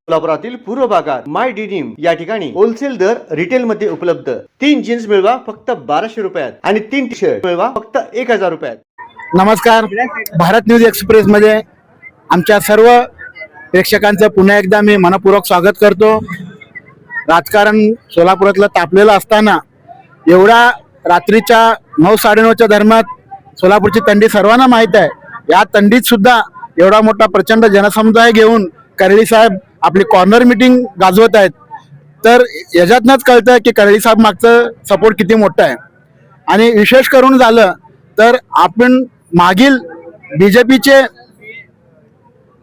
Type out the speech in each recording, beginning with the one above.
सोलापुरातील पूर्व भागात माय डिनिम या ठिकाणी होलसेल दर रिटेल मध्ये उपलब्ध। 3 जीन्स मिळवा फक्त 1200 रुपयात आणि 3 टी शर्ट मिळवा फक्त 1000 रुपयात। नमस्कार, भारत न्यूज एक्सप्रेस मध्ये आमच्या सर्व प्रेक्षकांचं पुन्हा एकदा मी मनपूर्वक स्वागत करतो। राजकारण सोलापुरातलं तापलेलं असताना एवढा रात्रीच्या 9-9:30च्या दरम्यान सोलापूरची थंडी सर्वांना माहीत आहे। या थंडीत सुद्धा एवढा मोठा प्रचंड जनसमुदाय घेऊन करळी साहेब आपली कॉर्नर मीटिंग गाजवत आहेत। तर याच्यातनंच कळतं की करळी साहेब मागचं सपोर्ट किती मोठा आहे। आणि विशेष करून झालं तर आपण मागील बीजेपीचे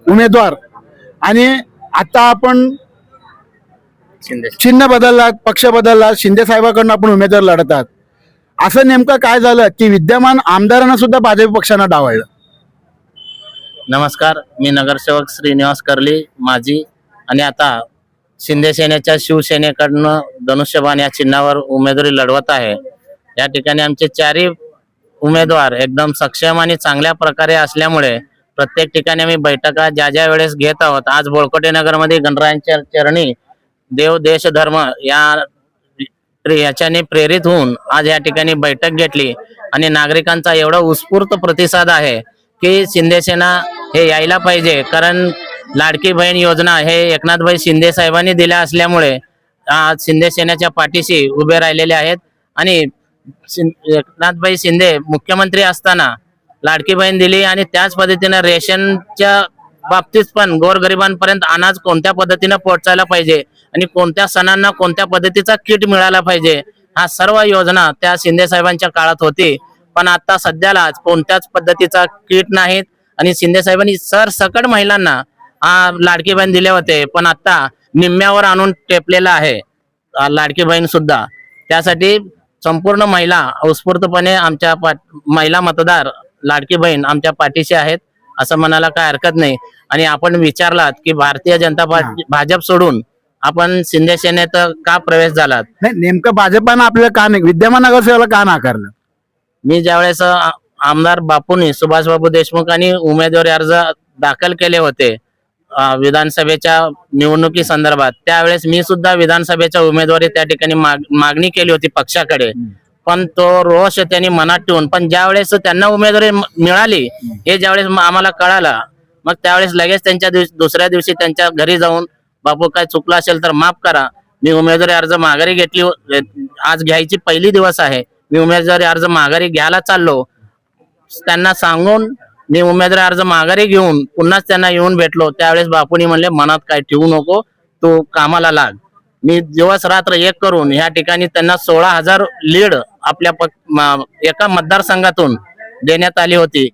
उमेदवार आणि आता आपण चिन्ह बदलला, पक्ष बदलला, शिंदे साहेबांकडून आपण उमेदवार लढत आहात। असं नेमकं काय झालं की विद्यमान आमदारांना सुद्धा भाजप पक्षानं डावललं? नमस्कार, मी नगरसेवक श्रीनिवास करली माजी आणि आता शिंदे सेनेच्या शिवसेनेकडनं धनुष्यबाण या चिन्हावर उमेदवारी लढवत आहे। या ठिकाणी आमचे चारही उमेदवार एकदम सक्षम आणि चांगल्या प्रकारे असल्यामुळे प्रत्येक ठिकाणी आम्ही बैठका ज्या वेळेस घेत आहोत। आज बोळकोटे नगरमध्ये गणरायांच्या चरणी देव देश धर्म याच्याने प्रेरित होऊन आज या ठिकाणी बैठक घेतली आणि नागरिकांचा एवढा उत्स्फूर्त प्रतिसाद आहे की शिंदे सेना हे यायला पाहिजे। कारण लाडकी बहीण योजना हे एकनाथभाई शिंदे साहेबांनी दिल्या असल्यामुळे आज शिंदे सेनेच्या पाठीशी उभे राहिलेले आहेत। आणि एकनाथभाई शिंदे मुख्यमंत्री असताना लाडकी बहीण दिली आणि त्याच पद्धतीने रेशनच्या बाबतीत पण गोरगरिबांपर्यंत अनाज कोणत्या पद्धतीने पोहोचायला पाहिजे आणि कोणत्या सणांना कोणत्या पद्धतीचा किट मिळाला पाहिजे, हा सर्व योजना त्या शिंदे साहेबांच्या काळात होती। पण आता सध्याला कोणत्याच पद्धतीचा किट नाहीत आणि शिंदे साहेबांनी सरसकट महिलांना लाडकी बहीण दिले होते, पण आता निम्म्यावर आणून टेपलेला आहे लाडकी बहीण सुद्धा। त्यासाठी संपूर्ण महिला उत्स्फूर्तपणे आमच्या महिला मतदार लाडकी बहीण आमच्या पाठीशी आहेत असं म्हणायला काय हरकत नाही। आणि आपण विचारलात की भारतीय जनता पार्टी भाजप सोडून आपण शिंदे सेनेत का प्रवेश झालात? नाही, नेमकं भाजपानं आपल्याला का नाही, विद्यमान नगरसेवकाला का नाकारलं? मी ज्यावेळेस आमदार बापूंनी सुभाषबाबू देशमुखांनी उमेदवारी अर्ज दाखल केले होते विधानसभेच्या निवडणुकी संदर्भात, त्यावेळेस मी सुद्धा विधानसभेच्या उमेदवारी त्या ठिकाणी मागणी केली होती पक्षाकडे। पण तो रोष त्यांनी मनात ठेवून, पण ज्यावेळेस त्यांना उमेदवारी मिळाली हे ज्यावेळेस आम्हाला कळालं, मग त्यावेळेस लगेच त्यांच्या दुसऱ्या दिवशी त्यांच्या घरी जाऊन बापू काय चुकलं असेल तर माफ करा, मी उमेदवारी अर्ज माघारी घेतली, आज घ्यायची पहिली दिवस आहे, मी उमेदवारी अर्ज माघारी घ्यायला चाललो, त्यांना सांगून मी उमेदवारी अर्ज माघारी घेऊन पुन्हाच त्यांना येऊन भेटलो। त्यावेळेस बापूंनी म्हणले मनात काय ठेवू नको, तू कामाला लाग। मी दिवस रात्र एक करून ह्या ठिकाणी त्यांना 16,000 लीड आपल्या एका मतदारसंघातून देण्यात आली होती।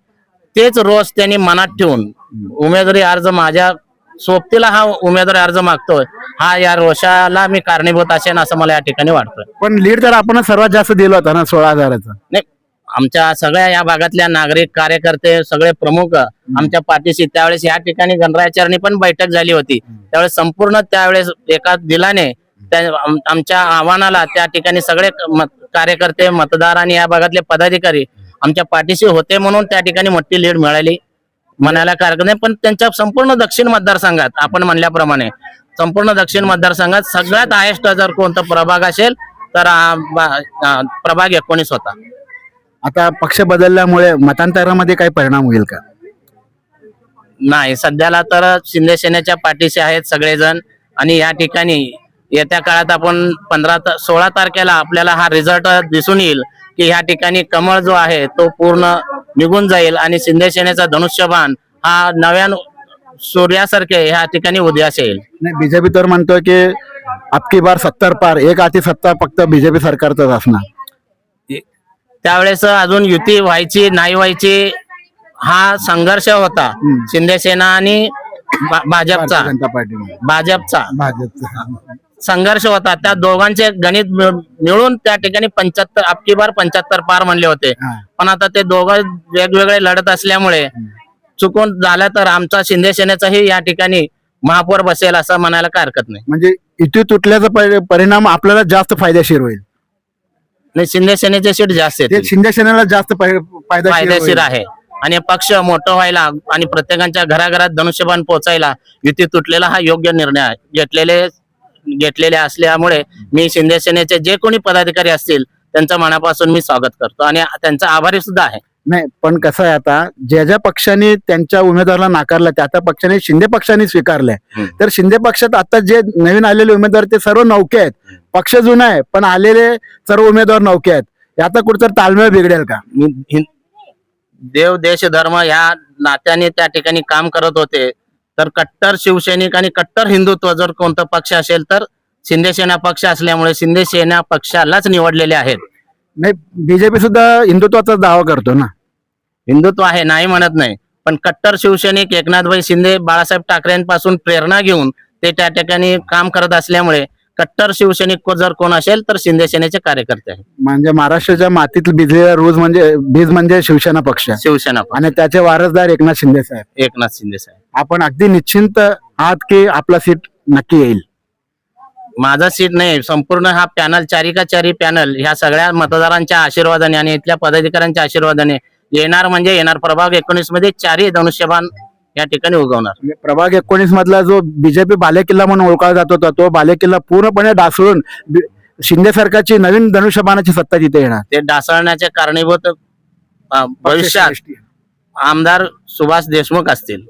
तेच रोज त्यांनी मनात ठेवून उमेदवारी अर्ज माझ्या सोबतीला हा उमेदवारी अर्ज मागतोय, हा या रोषाला मी कारणीभूत असेल असं मला या ठिकाणी वाटतंय। पण लीड तर आपण सर्वात जास्त दिलं होतं ना, 16,000चं। नाही, आमच्या सगळ्या या भागातल्या नागरिक कार्यकर्ते सगळे प्रमुख आमच्या पाठीशी, त्यावेळेस या ठिकाणी गणरायाचरणी पण बैठक झाली होती, त्यावेळेस संपूर्ण त्यावेळेस एका दिलाने आमच्या आव्हानाला त्या ठिकाणी सगळे कार्यकर्ते मतदार आणि या भागातले पदाधिकारी आमच्या पाठीशी होते, म्हणून त्या ठिकाणी मोठी लीड मिळाली म्हणायला काय हरकत नाही। पण त्यांच्या संपूर्ण दक्षिण मतदारसंघात आपण म्हणल्याप्रमाणे संपूर्ण दक्षिण मतदारसंघात सगळ्यात हायेस्ट जर कोणता प्रभाग असेल तर प्रभाग 19 होता। आता पक्ष बदलल्यामुळे मतांतरामध्ये काही परिणाम होईल का? नाही, सध्याला तर शिंदे सेनेच्या पाठीशी आहेत सगळेजण। आणि या ठिकाणी येत्या काळात आपण 16 तारखेला आपल्याला हा रिझल्ट दिसून येईल की ह्या ठिकाणी कमळ जो आहे तो पूर्ण निघून जाईल आणि शिंदे सेनेचा धनुष्यबाण हा नव्यान सूर्यासारखे ह्या ठिकाणी उदयास येईल। नाही, बीजेपी तर म्हणतोय की अबकी बार 70 पार, एक हाती सत्ता फक्त बीजेपी सरकारच असणार। त्यावेळेस अजून युती व्हायची नाही व्हायची हा संघर्ष होता शिंदे सेना आणि भाजपचा संघर्ष होता। त्या दोघांचे गणित मिळून त्या ठिकाणी 75 अबकी बार 75 पार म्हणले होते, पण आता ते दोघं वेगवेगळे लढत असल्यामुळे चुकून झालं तर आमचा शिंदे सेनेचाही या ठिकाणी महापौर बसेल असं म्हणायला काय हरकत नाही। म्हणजे युती तुटल्याचा परिणाम आपल्याला जास्त फायदेशीर होईल? नाही, शिंदे सेनेचे सीट जास्त आहेत, शिंदे सेनेला जास्त फायदेशीर आहे। आणि पक्ष मोठं व्हायला आणि प्रत्येकाच्या घराघरात धनुष्यबाण पोहोचायला युती तुटलेला हा योग्य निर्णय आहे. घेतलेले असल्यामुळे मी शिंदे सेनेचे जे कोणी पदाधिकारी असतील त्यांचं मनापासून मी स्वागत करतो आणि त्यांचा आभारी सुद्धा आहे. नाही, पण कसं आहे, आता ज्या पक्षाने त्यांच्या उमेदवाराला नाकारलं त्या पक्षाने शिंदे पक्षाने स्वीकारलंय. तर शिंदे पक्षात आता जे नवीन आलेले उमेदवार ते सर्व नौके आहेत. पक्ष जुना आहे पण आलेले सर्व उमेदवार नौके आहेत. आता कुठतर ताळमेळ बिघडेल का? देव देश धर्म ह्या नात्याने त्या ठिकाणी काम करत होते. तर कट्टर शिवसैनिक आणि कट्टर हिंदुत्व जर कोणता पक्ष असेल तर शिंदे सेना पक्ष असल्यामुळे शिंदे सेना पक्षालाच निवडलेले आहेत. नाही, बीजेपी सुद्धा हिंदुत्वाचा दावा करतो ना. हिंदुत्व आहे नाही म्हणत नाही, पण कट्टर शिवसैनिक एकनाथभाई शिंदे बाळासाहेब ठाकरेंपासून प्रेरणा घेऊन ते त्या ठिकाणी काम करत असल्यामुळे कट्टर शिवसैनिक जर कोण असेल तर शिंदे सेनेचे कार्यकर्ते आहेत. म्हणजे महाराष्ट्राच्या मातीत भिजलेला बीज म्हणजे शिवसेना पक्ष शिवसेना पक्ष. आणि त्याचे वारसदार एकनाथ शिंदे साहेब. एकनाथ शिंदे साहेब. आपण अगदी निश्चिंत आहात की आपला सीट नक्की येईल? माझा सीट नाही, संपूर्ण हा पॅनल चारी पॅनल ह्या सगळ्या मतदारांच्या आशीर्वादाने आणि इथल्या पदाधिकाऱ्यांच्या आशीर्वादाने येणार म्हणजे येणार. प्रभाग 19 मध्ये 4 धनुष्यबाण या ठिकाणी उगवणार. म्हणजे प्रभाग 19 मधला जो बीजेपी बालेकिल्ला म्हणून ओळखला जात होता तो बालेकिल्ला पूर्णपणे डासळून शिंदे सरकारची नवीन धनुष्यबाणाची सत्ता तिथे येणार. ते डासळण्याचे कारणीभूत भविष्यात आमदार सुभाष देशमुख असतील.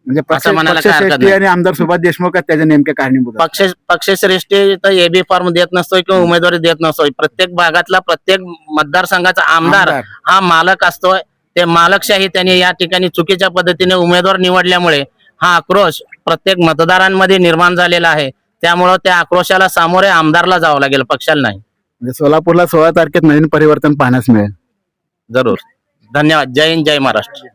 म्हणजे असं म्हणायला काय हरकत पक्षश्रेष्ठी नाही. आणि आमदार सुभाष देशमुख त्याचे नेमके कारणीभूत आहेत. पक्षश्रेष्ठी तर एबी फॉर्म देत नसतोय किंवा उमेदवारी देत नसतोय. प्रत्येक भागातला प्रत्येक मतदारसंघाचा आमदार हा मालक असतोय. ते मालकशाही त्यांनी या ठिकाणी चुकीच्या पद्धतीने उमेदवार निवडल्यामुळे हा आक्रोश प्रत्येक मतदारांमध्ये निर्माण झालेला आहे. त्यामुळे त्या आक्रोशाला सामोरे आमदारला जावं लागेल, पक्षाला नाही. म्हणजे सोलापूरला 16 तारखेत नवीन परिवर्तन पाहण्यास मिळेल. जरूर. धन्यवाद. जय हिंद, जय महाराष्ट्र.